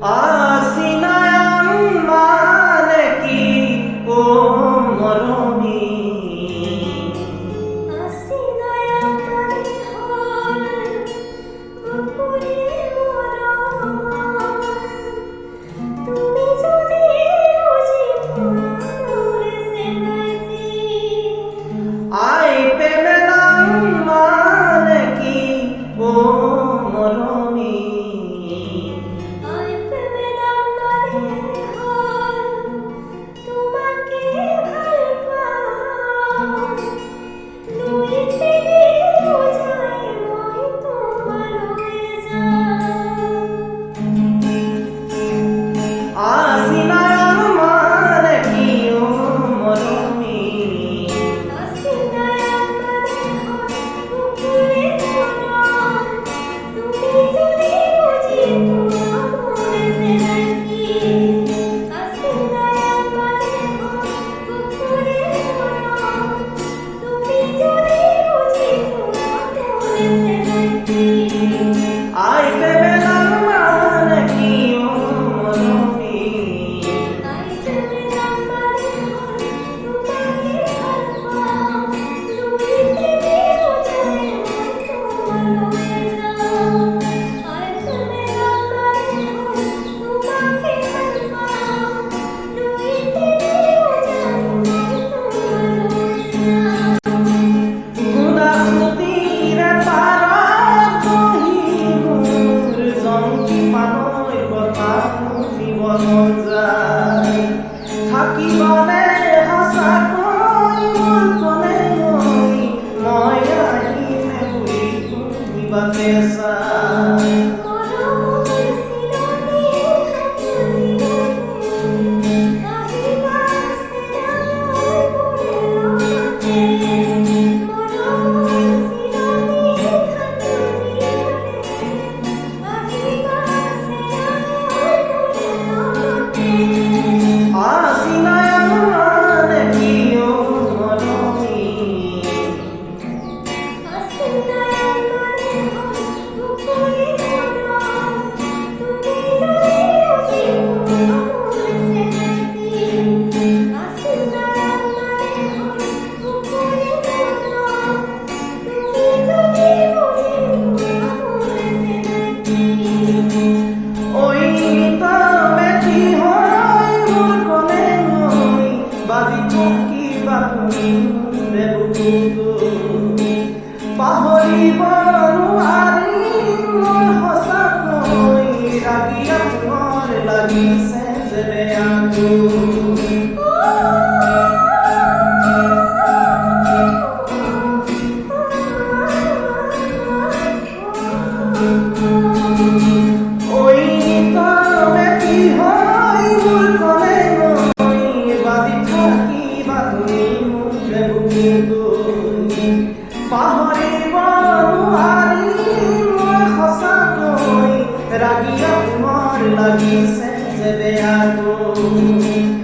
আসিনায়াম মানে কি ও মরমি আসিনায়াম মানে হল বকুরে মরম তুমি যদি বুঝি তোমার সেনাইতি আই পেমেলাম মানে কি ও মরমি থাকিবানে সঁচাকৈ মোৰ কলে গৈ মই আহিমে বুলি তুমি বাটে চাই পাহৰিব নোৱাৰি মই সঁচাকৈ ৰাগিয়া তোমাৰ লাগিছে যে বেয়াটো ঐ তবে কি হয় মোৰ কলে গৈ বাজি থাকিবা তুমি মুখে বুকুটো পাহৰিব নোৱাৰি মই সঁচাকৈ ৰাগিয়া তোমাৰ লাগিছে যে বেয়াটো